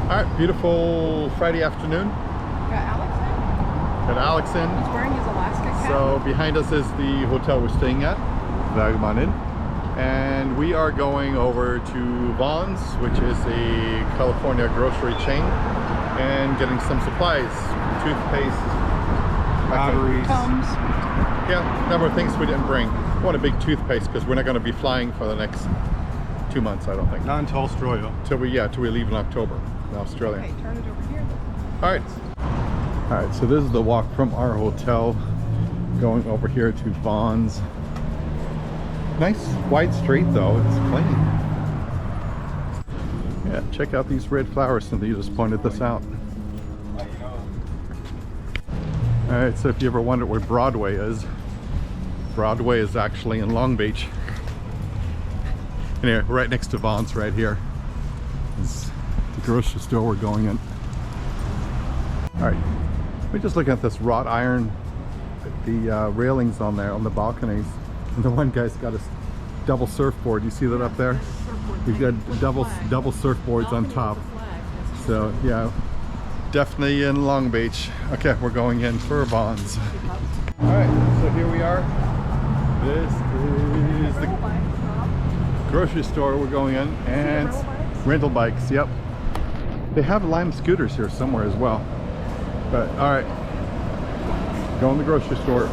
Alright, beautiful Friday afternoon. Got Alex in? Got Alex in. He's wearing his Alaska cap. So behind us is the hotel we're staying at, Vagabond Inn. And we are going over to Vaughn's, which is a California grocery chain, and getting some supplies, toothpaste, batteries. Combs. Yeah, a number of things we didn't bring. I want a big toothpaste because we're not going to be flying for the next 2 months, I don't think. Not until Australia. Till we leave in October in Australia. Okay, turn it over here. All right, so this is the walk from our hotel going over here to Vaughn's. Nice wide street though, it's clean. Yeah, check out these red flowers. Cynthia just pointed this out. All right, so if you ever wondered where Broadway is actually in Long Beach. Anyway, right next to Vaughn's right here is the grocery store we're going in. All right, we just look at this wrought iron, the railings on there on the balconies. And the one guy's got a double surfboard. You see that up there? We've got double surfboards on top. So yeah, definitely in Long Beach. Okay, we're going in for Vaughn's. All right, so here we are. This is the grocery store we're going in, and rental bikes. Yep, they have Lime scooters here somewhere as well. But all right, go in the grocery store.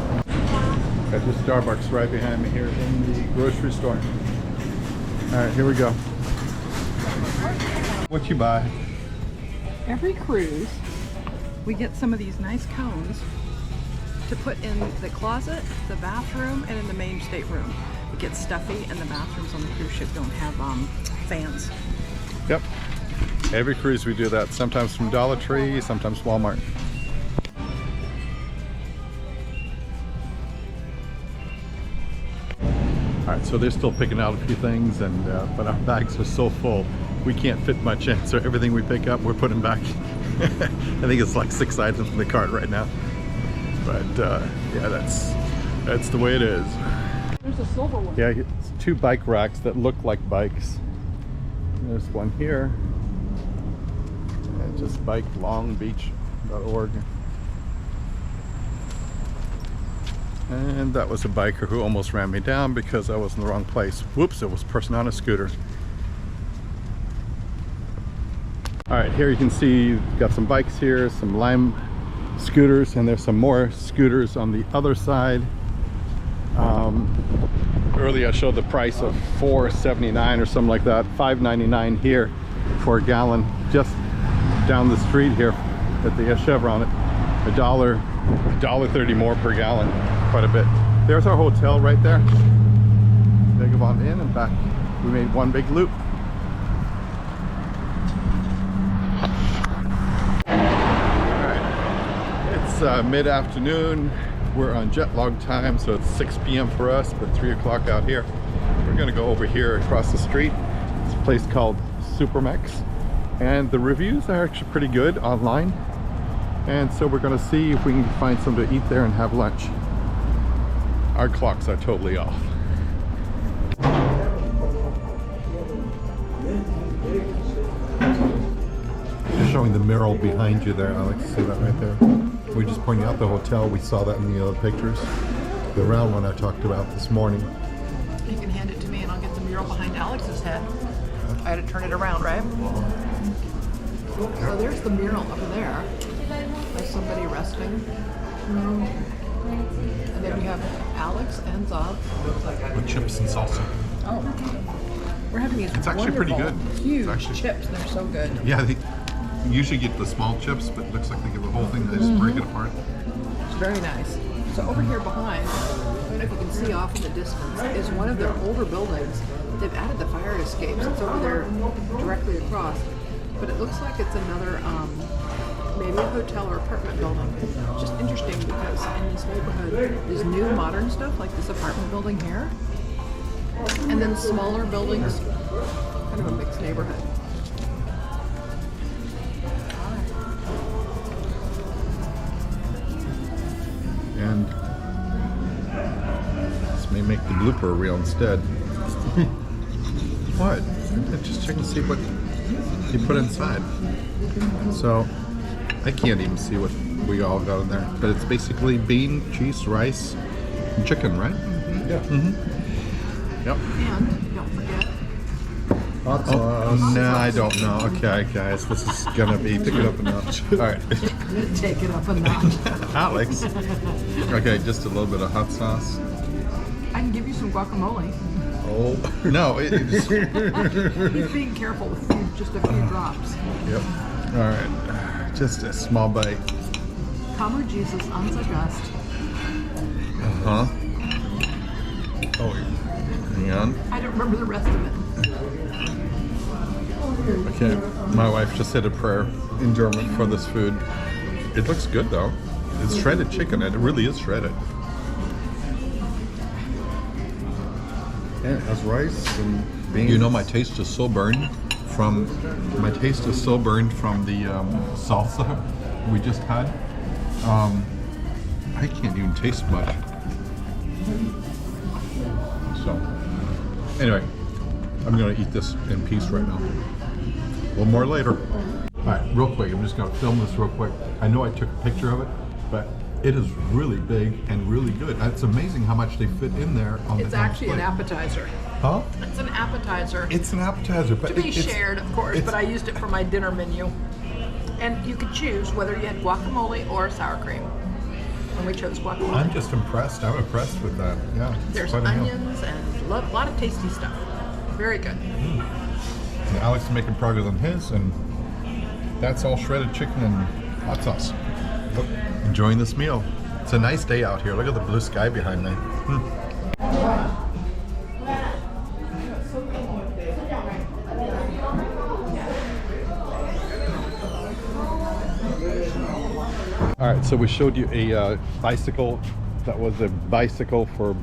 Got the Starbucks right behind me here in the grocery store. All right, here we go. What you buy? Every cruise, we get some of these nice cones to put in the closet, the bathroom, and in the main stateroom. It gets stuffy, and the bathrooms on the cruise ship don't have fans. Yep. Every cruise we do that. Sometimes from Dollar Tree, sometimes Walmart. Alright, so they're still picking out a few things, and but our bags are so full we can't fit much in, so everything we pick up we're putting back. I think it's like 6 items in the cart right now, but yeah, that's the way it is. There's a silver one. Yeah, it's 2 bike racks that look like bikes. There's one here, and just bikelongbeach.org. And that was a biker who almost ran me down because I was in the wrong place. Whoops, it was a person on a scooter. All right, here you can see got some bikes here, some Lime scooters, and there's some more scooters on the other side. Earlier I showed the price of $4.79 or something like that, $5.99 here for a gallon, just down the street here at the Chevron. $1.30 more per gallon, quite a bit. There's our hotel right there. Vagabond Inn and back. We made one big loop. It's mid-afternoon. We're on jet lag time, so it's 6 p.m. for us, but 3 o'clock out here. We're gonna go over here across the street. It's a place called Supermex, and the reviews are actually pretty good online. And so we're gonna see if we can find something to eat there and have lunch. Our clocks are totally off. Just showing the mural behind you there, Alex. See that right there? We're just pointing out the hotel. We saw that in the other pictures. The round one I talked about this morning. You can hand it to me and I'll get the mural behind Alex's head. I had to turn it around, right? So there's the mural over there. There's somebody resting. And then we have Alex and Xav. With chips and salsa. Oh. We're having these It's actually pretty good. Huge It's chips. They're so good. Yeah, they usually get the small chips, but it looks like they get the whole thing. They just break it apart. It's very nice. So over here behind, I don't know if you can see off in the distance, is one of their older buildings. They've added the fire escapes. It's over there directly across. But it looks like it's another, maybe a hotel or apartment building. It's just interesting because in this neighborhood, there's new modern stuff like this apartment building here. And then smaller buildings, kind of a mixed neighborhood. And this may make the blooper reel instead. What? Just check and see what you put inside. So I can't even see what we all got in there, but it's basically bean, cheese, rice, and chicken, right? Yeah. Yep. And don't forget, Hot sauce. No, I don't know. Okay, guys, this is gonna be pick it up a notch. All right, take it up a notch. Alex. Okay, just a little bit of hot sauce. I can give you some guacamole. Oh no, it's He's being careful with just a few drops. Yep. All right, just a small bite. Come Jesus, unsuggest. Uh huh. Oh, hang on. I don't remember the rest of it. Okay, my wife just said a prayer in German for this food. It looks good though. It's shredded chicken, and it really is shredded. And it has rice and beans. You know, my taste is so burned from the salsa we just had. I can't even taste much. So, anyway, I'm gonna eat this in peace right now. A little more later. All right, real quick, I'm just gonna film this real quick. I know I took a picture of it, but it is really big and really good. It's amazing how much they fit in there on the It's actually an plate. appetizer. Huh? It's an appetizer. It's an appetizer, but To be it's shared, of course, but I used it for my dinner menu. And you could choose whether you had guacamole or sour cream. And we chose guacamole. I'm just impressed. I'm impressed with that. Yeah. it's There's quite a meal. onions and a lot of tasty stuff. Very good. And Alex is making progress on his, and that's all shredded chicken and hot sauce. Look, enjoying this meal. It's a nice day out here. Look at the blue sky behind me. All right, so we showed you a bicycle that was a bicycle for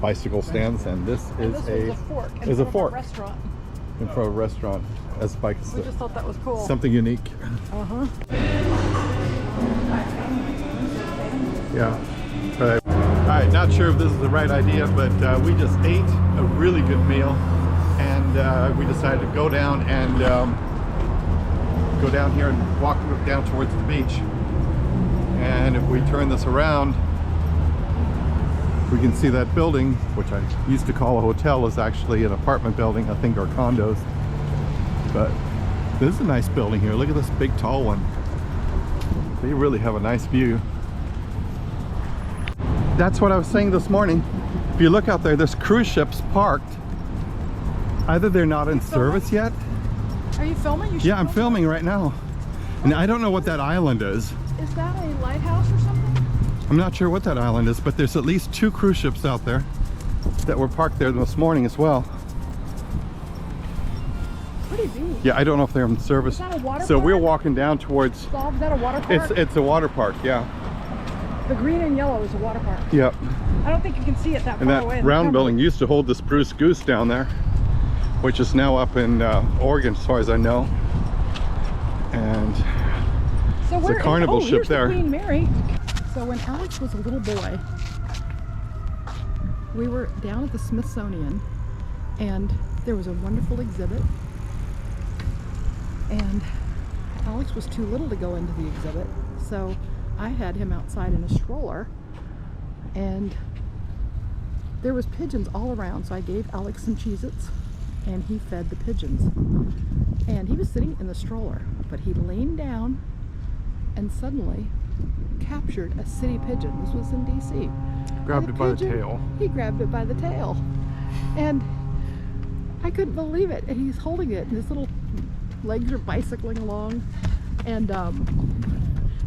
bicycle stands, and this is a fork. Is a fork Restaurant. in front of a restaurant as bikes. We just thought that was cool. Something unique. Uh-huh. Yeah. All right, not sure if this is the right idea, but we just ate a really good meal, and we decided to go down and go down here and walk down towards the beach. And if we turn this around, we can see that building, which I used to call a hotel, is actually an apartment building, I think, or condos. But this is a nice building here. Look at this big, tall one. They really have a nice view. That's what I was saying this morning. If you look out there, there's cruise ships parked. Either they're not in service yet. Are you filming? Yeah, I'm filming right now. And I don't know what that island is. Is that a lighthouse or something? I'm not sure what that island is, but there's at least 2 cruise ships out there that were parked there this morning as well. Pretty deep. Yeah, I don't know if they're in service. Is that a water So we're park? walking down towards, Is that a water park? it's a water park, yeah. The green and yellow is a water park. Yep. I don't think you can see it that And far that away. in the round camera. building used to hold the Spruce Goose down there, which is now up in Oregon as far as I know. And So it's a carnival ship here's there. The Queen Mary. So when Alex was a little boy, we were down at the Smithsonian, and there was a wonderful exhibit, and Alex was too little to go into the exhibit, so I had him outside in a stroller, and there was pigeons all around, so I gave Alex some Cheez-Its, and he fed the pigeons. And he was sitting in the stroller, but he leaned down and suddenly captured a city pigeon. This was in DC. grabbed it by the tail. He grabbed it by the tail. And I couldn't believe it. And he's holding it, and his little legs are bicycling along. And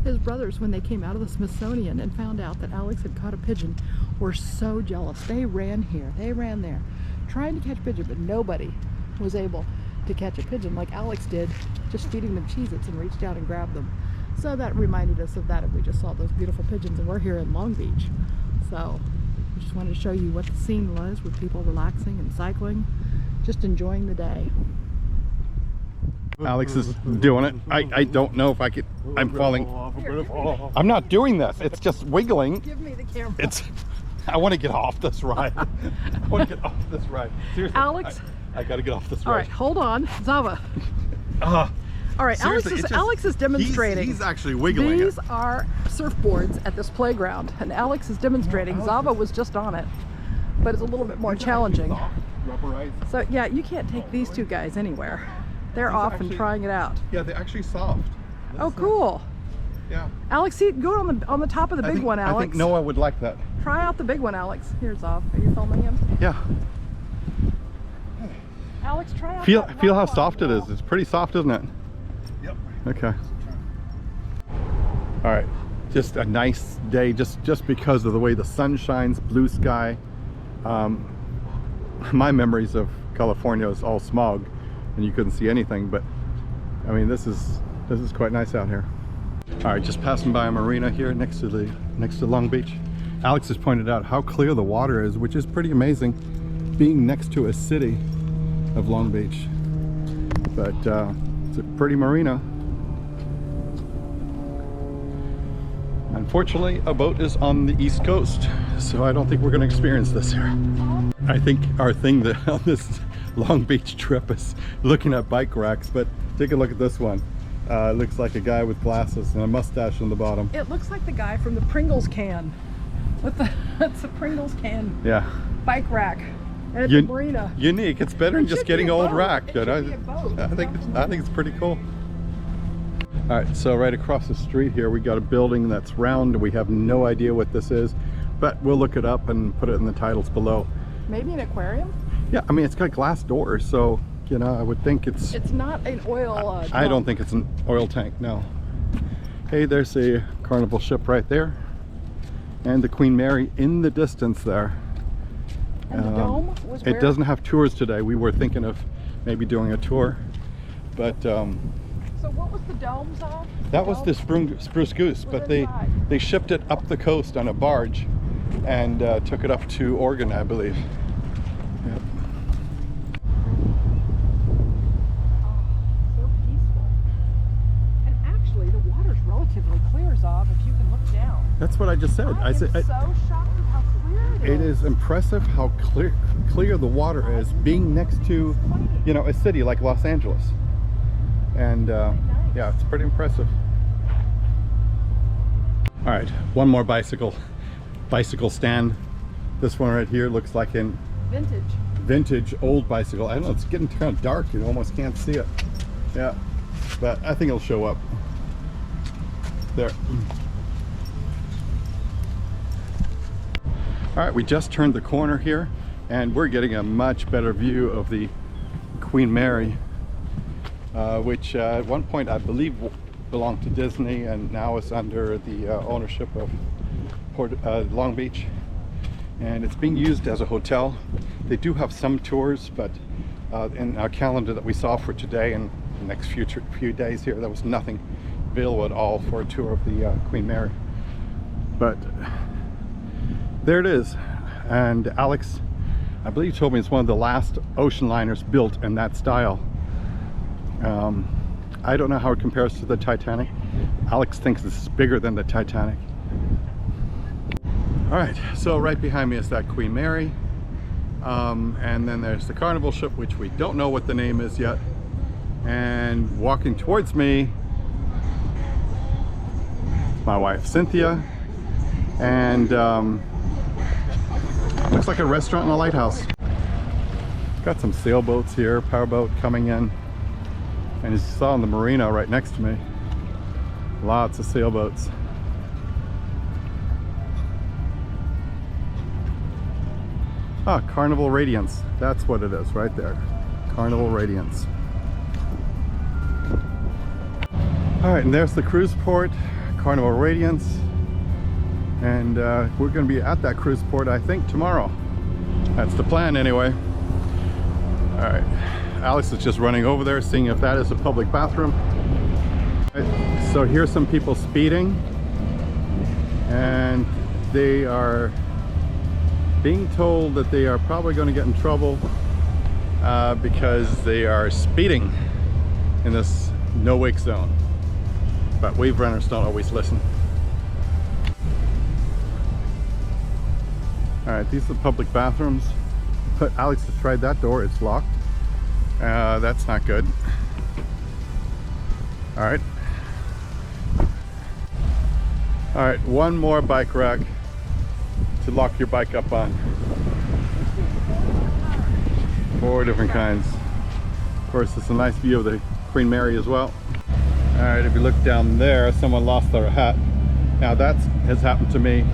his brothers, when they came out of the Smithsonian and found out that Alex had caught a pigeon, were so jealous. They ran here, they ran there, trying to catch a pigeon, but nobody was able to catch a pigeon like Alex did, just feeding them Cheez-Its, and reached out and grabbed them. So that reminded us of that, and we just saw those beautiful pigeons, and we're here in Long Beach. So I just wanted to show you what the scene was, with people relaxing and cycling, just enjoying the day. Alex is doing it. I don't know if I could. I'm falling. I'm not doing this. It's just wiggling. Give me the camera. I want to get off this ride. I want to get off this ride. Seriously. Alex? I got to get off this ride. All right, hold on. Xaver. All right, Seriously, it's just- Alex is demonstrating. He's actually wiggling These it. are surfboards at this playground, and Alex is demonstrating. Xaver was just on it, but it's a little bit more challenging. Rubberized. So yeah, you can't take these two guys anywhere. They're off and actually- trying it out. Yeah, they're actually soft. Oh, cool. Yeah. Alex, see, go on the top of the big one, Alex. I think Noah would like that. Try out the big one, Alex. Here's Xav. Are you filming him? Yeah. Alex, try out Feel that how rock soft it wall. is. It's pretty soft, isn't it? Yep. Okay. All right. Just a nice day, just because of the way the sun shines, blue sky. My memories of California is all smog, and you couldn't see anything. But I mean, this is quite nice out here. All right, just passing by a marina here next to Long Beach. Alex has pointed out how clear the water is, which is pretty amazing, being next to a city of Long Beach. But it's a pretty marina. Unfortunately, a boat is on the East Coast, so I don't think we're going to experience this here. I think our thing that on this Long Beach trip is looking at bike racks, but take a look at this one. Looks like a guy with glasses and a mustache on the bottom. It looks like the guy from the Pringles can. It's a Pringles can Yeah. bike rack. And it's a marina. Unique. It's better than It just should getting be a old boat. rack. It should be a boat. I think it's pretty cool. All right, so right across the street here, we got a building that's round. We have no idea what this is, but we'll look it up and put it in the titles below. Maybe an aquarium? Yeah, I mean, it's got glass doors, so, you know, I would think it's... It's not an oil I don't think it's an oil tank, no. Hey, there's a Carnival ship right there. And the Queen Mary in the distance there. And the dome was where? It doesn't have tours today. We were thinking of maybe doing a tour, but So what was the domes of? that was the Spruce Goose, but they shipped it up the coast on a barge and took it up to Oregon, I believe. Yep. So peaceful. And actually, the water's relatively clear, Xav, if you can look down. That's what I just said. I am so shocked at how clear it is impressive how clear the water is, being next to, you know, a city like Los Angeles. And yeah, it's pretty impressive. All right, one more bicycle stand. This one right here looks like an vintage old bicycle. I don't know, it's getting kind of dark. You almost can't see it. Yeah, but I think it'll show up. There. All right, we just turned the corner here and we're getting a much better view of the Queen Mary, which at one point I believe belonged to Disney and now is under the ownership of Long Beach. And it's being used as a hotel. They do have some tours, but in our calendar that we saw for today and the next few days here, there was nothing available at all for a tour of the Queen Mary. But there it is. And Alex, I believe, told me it's one of the last ocean liners built in that style. I don't know how it compares to the Titanic. Alex thinks this is bigger than the Titanic. All right, so right behind me is that Queen Mary. And then there's the Carnival ship, which we don't know what the name is yet. And walking towards me, my wife Cynthia. And looks like a restaurant and a lighthouse. Got some sailboats here, powerboat coming in. And as you saw in the marina right next to me, lots of sailboats. Ah, Carnival Radiance. That's what it is right there. Carnival Radiance. All right, and there's the cruise port, Carnival Radiance. And we're going to be at that cruise port, I think, tomorrow. That's the plan anyway. All right, Alex is just running over there, seeing if that is a public bathroom. Right, so here's some people speeding, and they are being told that they are probably going to get in trouble because they are speeding in this no-wake zone. But wave runners don't always listen. All right, these are the public bathrooms. But Alex has tried that door, it's locked. That's not good. All right. All right, one more bike rack to lock your bike up on. 4 different kinds. Of course, it's a nice view of the Queen Mary as well. All right, if you look down there, someone lost their hat. Now that has happened to me.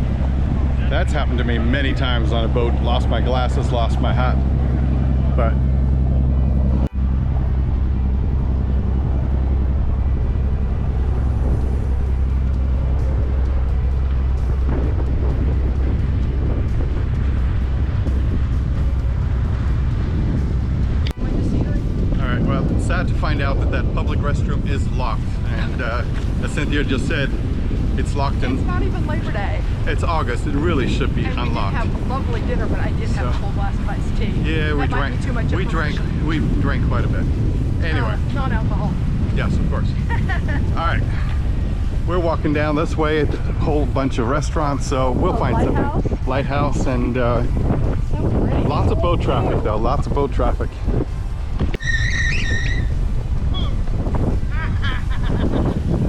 That's happened to me many times on a boat. Lost my glasses, lost my hat. But sad to find out that that public restroom is locked, and as Cynthia just said, it's locked. And it's not even Labor Day. It's August. It really should be unlocked. We did have a lovely dinner, but I did have a full glass of iced tea. Yeah, we drank. Too much We drank quite a bit. Anyway, non-alcohol. yes, of course. All right, we're walking down this way. A whole bunch of restaurants, so we'll find something. Lighthouse, and lots of boat traffic, though. Lots of boat traffic.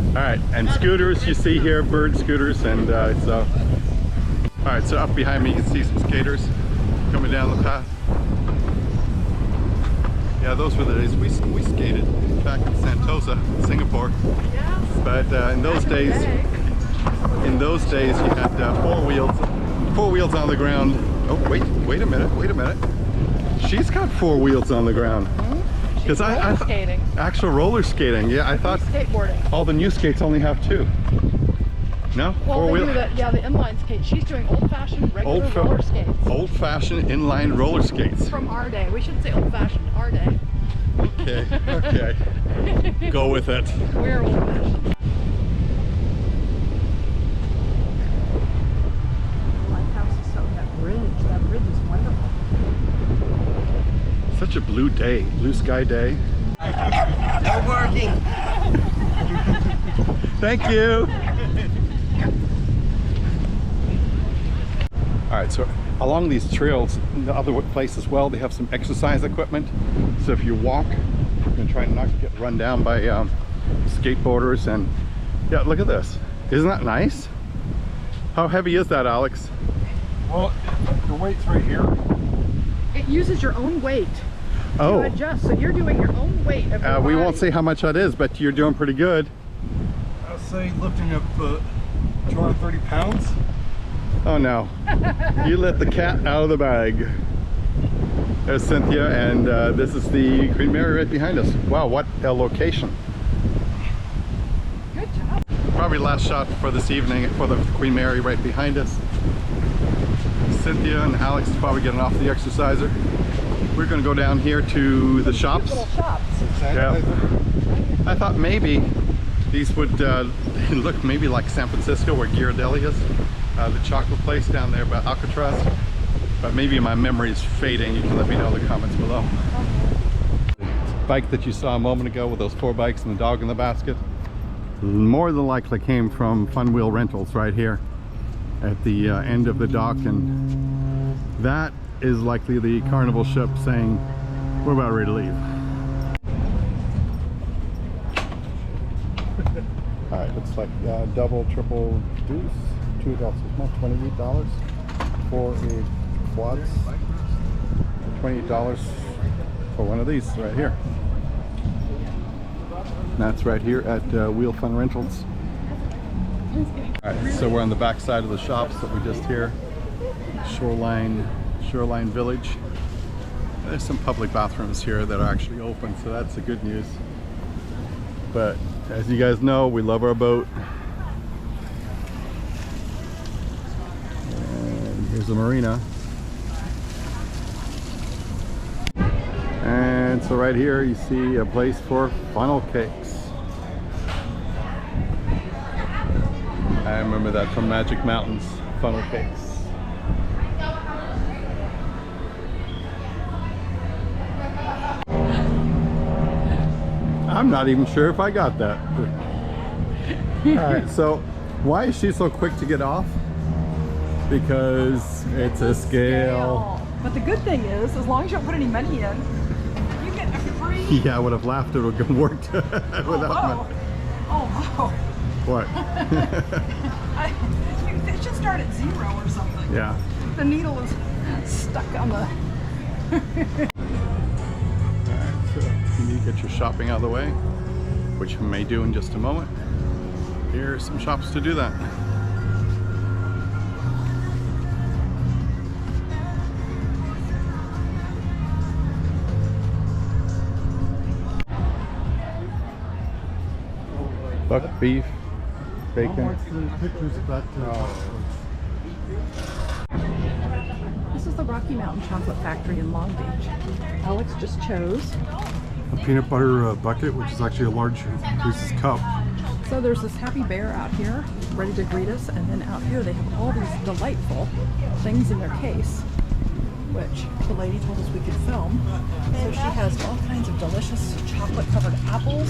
All right, and scooters you see here, bird scooters, and so. All right, so up behind me you can see some skaters coming down the path. Yeah, those were the days we skated back in Sentosa, Singapore. Yes. But in those days you had 4 wheels on the ground. Oh, wait a minute. She's got 4 wheels on the ground. Because I skating. Actual roller skating. Yeah, I thought skateboarding. All the new skates only have 2. No? Well, 4 wheel. Yeah, the inline skate. She's doing old-fashioned regular roller skates. Old-fashioned inline roller skates. From our day. We shouldn't say old-fashioned. Our day. Okay. Go with it. We're old-fashioned. The lighthouse is so that bridge. That bridge is wonderful. Such a blue day, blue sky day. No working. Thank you. All right, so along these trails, in the other place as well, they have some exercise equipment. So if you walk, you can try not to get run down by skateboarders. And yeah, look at this. Isn't that nice? How heavy is that, Alex? Well, the weight's right here. It uses your own weight to adjust, so you're doing your own weight of your we body. won't say how much that is, but you're doing pretty good. I'll say lifting up 230 pounds. Oh no, you let the cat out of the bag. There's Cynthia, and this is the Queen Mary right behind us. Wow, what a location. Good job. Probably last shot for this evening for the Queen Mary right behind us. Cynthia and Alex is probably getting off the exerciser. We're going to go down here to the shops. Little shops. Yeah. I thought maybe these would look maybe like San Francisco where Ghirardelli is, the chocolate place down there by Alcatraz. But maybe my memory is fading. You can let me know in the comments below. The bike that you saw a moment ago with those 4 bikes and the dog in the basket, more than likely came from Fun Wheel Rentals right here at the end of the dock, and that is likely the Carnival ship saying we're about ready to leave. All right, looks like double, triple deuce, 2 adults, $28 for a quads, $28 for one of these right here. And that's right here at Wheel Fun Rentals. All right, so we're on the back side of the shops that we just hear. Shoreline Village. There's some public bathrooms here that are actually open, so that's the good news. But as you guys know, we love our boat. And here's the marina. And so right here you see a place for funnel cakes. I remember that from Magic Mountain's funnel cakes. I'm not even sure if I got that. Alright, so why is she so quick to get off? Because it's a scale. But the good thing is, as long as you don't put any money in, you get a free... Yeah, I would have laughed. It would have worked without money. Oh, What? it should start at 0 or something. Yeah. The needle is stuck on the... Alright, so you need to get your shopping out of the way, which we may do in just a moment. Here are some shops to do that. Buck beef, bacon. This is the Rocky Mountain Chocolate Factory in Long Beach. Alex just chose. A peanut butter bucket, which is actually a large Reese's cup. So there's this happy bear out here, ready to greet us, and then out here they have all these delightful things in their case, which the lady told us we could film. So she has all kinds of delicious chocolate-covered apples.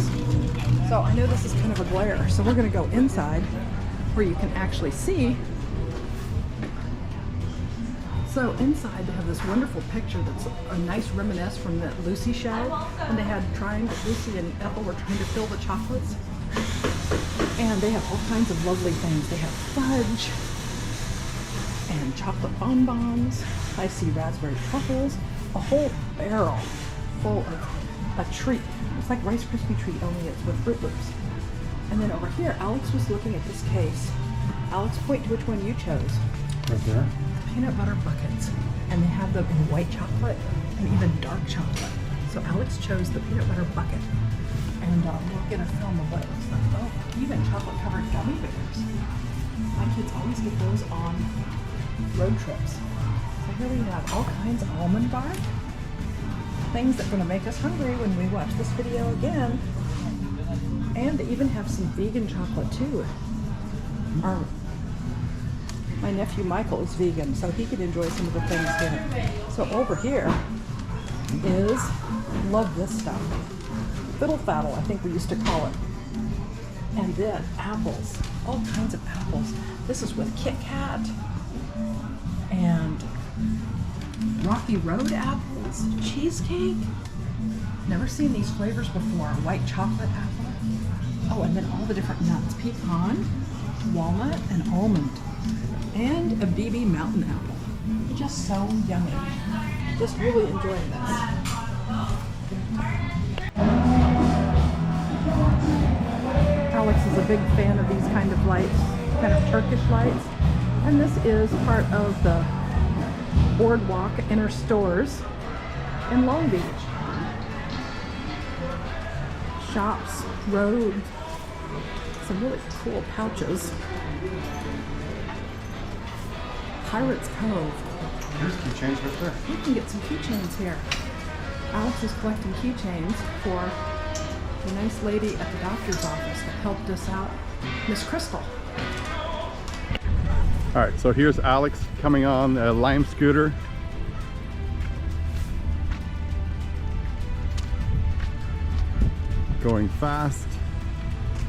So I know this is kind of a glare, so we're going to go inside where you can actually see. So inside they have this wonderful picture that's a nice reminisce from the Lucy show, and they had Lucy and Ethel were trying to fill the chocolates. And they have all kinds of lovely things. They have fudge and chocolate bonbons. I see raspberry truffles, a whole barrel full of a treat. It's like Rice Krispie treat, only it's with Fruit Loops. And then over here, Alex was looking at this case. Alex, point to which one you chose. Right there. Peanut butter buckets. And they have them in white chocolate and even dark chocolate. So Alex chose the peanut butter bucket. And we'll get a film of what it looks like. Oh, even chocolate covered gummy bears. My kids always get those on road trips. So here we have all kinds of almond bark. Things that are going to make us hungry when we watch this video again. And they even have some vegan chocolate too. My nephew Michael is vegan, so he could enjoy some of the things here. So over here is, love this stuff. Fiddle faddle, I think we used to call it. And then apples, all kinds of apples. This is with Kit Kat and Rocky Road apples, cheesecake. Never seen these flavors before. White chocolate apple. Oh, and then all the different nuts. Pecan, walnut, and almond. And a BB mountain apple. Just so yummy. Just really enjoying this. Alex is a big fan of these kind of lights, kind of Turkish lights. And this is part of the Boardwalk Inner Stores in Long Beach. Shops, roads, some really cool pouches. Pirates Cove. Here's keychains right there. You can get some keychains here. Alex is collecting keychains for the nice lady at the doctor's office that helped us out, Miss Crystal. All right, so here's Alex coming on a Lime scooter. Going fast,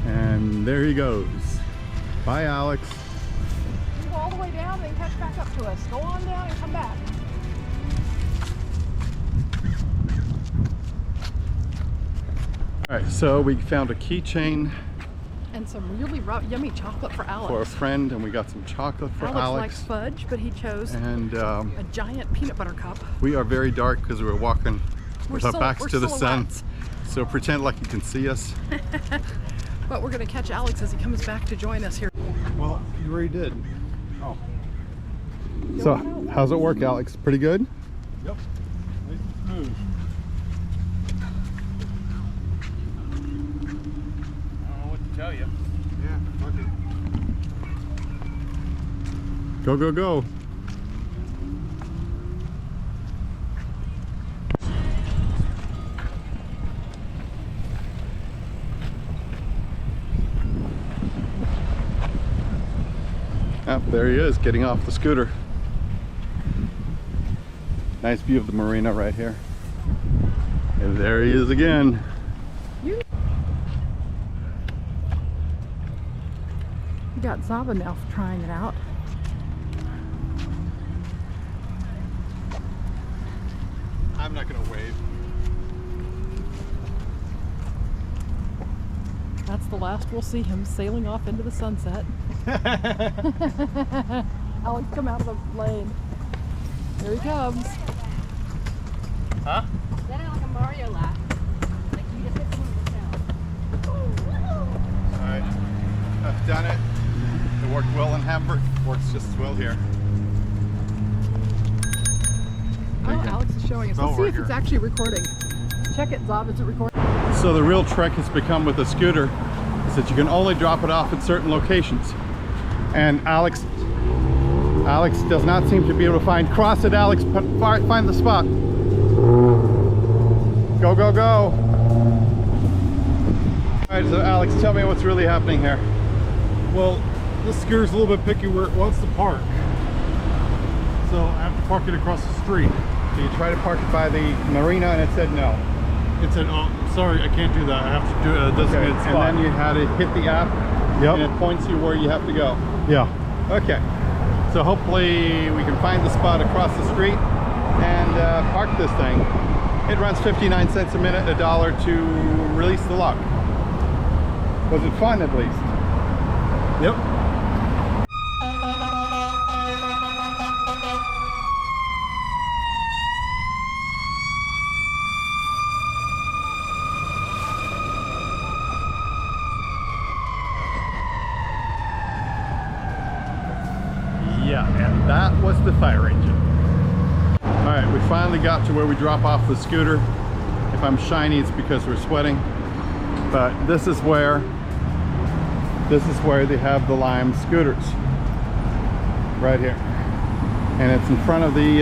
and there he goes. Bye, Alex. You can go all the way down, then catch back up to us. Go on down and come back. All right, so we found a keychain And some really yummy chocolate for Alex. for a friend, and we got some chocolate for Alex Alex. likes fudge, but he chose And a giant peanut butter cup. we are very dark because we're walking with our backs we're to the sun. silhouettes. So pretend like you can see us. But we're going to catch Alex as he comes back to join us here. Well, you already did. Oh. So how's it work, Alex? Pretty good? Yep. Nice and smooth. I don't know what to tell you. Yeah, fuck it. Go, go, go. Ah, there he is, getting off the scooter. Nice view of the marina right here. And there he is again. You got Xaver now trying it out. I'm not gonna wave. That's That's the last we'll see him, sailing off into the sunset. Alex, come out of the lane. Here he comes. Huh? Then like a Mario laugh. Like you just hit someone with the sound. All right, I've done it. It worked well in Hamburg. Works just as well here. Oh, Alex is showing us. Let's see if it's actually recording. Check it, Xav. Is it recording? So the real trick has become with the scooter is that you can only drop it off at certain locations. And Alex does not seem to be able to find. Cross it, Alex. Find the spot. Go, go, go. All right, so Alex, tell me what's really happening here. Well, this scooter's a little bit picky where it wants to park. So I have to park it across the street. So you tried to park it by the marina and it said no. It said, oh, sorry, I can't do that. I have to do it at a designated spot. And then you had to hit the app, and it points you where you have to go. Yeah. Okay. So hopefully we can find the spot across the street and park this thing. It runs 59 cents a minute, $1 to release the lock. Was it fun at least? Yep. Yeah, and that was the fire engine. All right, we finally got to where we drop off the scooter. If I'm shiny, it's because we're sweating. But this is where they have the Lime scooters. Right here. And it's in front of the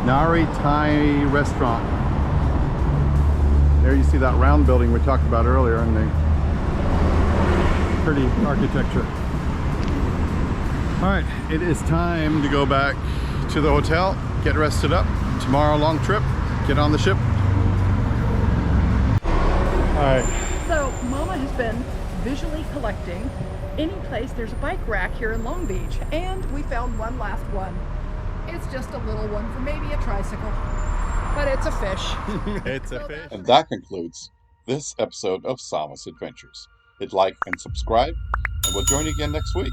Nari Thai restaurant. There you see that round building we talked about earlier and the pretty architecture. All right, it is time to go back to the hotel, get rested up. Tomorrow, long trip, get on the ship. All right. So Mama has been visually collecting any place there's a bike rack here in Long Beach, and we found one last one. It's just a little one for maybe a tricycle, but it's a fish. It's a fish. And that concludes this episode of Sama's Adventures. Hit like and subscribe, and we'll join you again next week.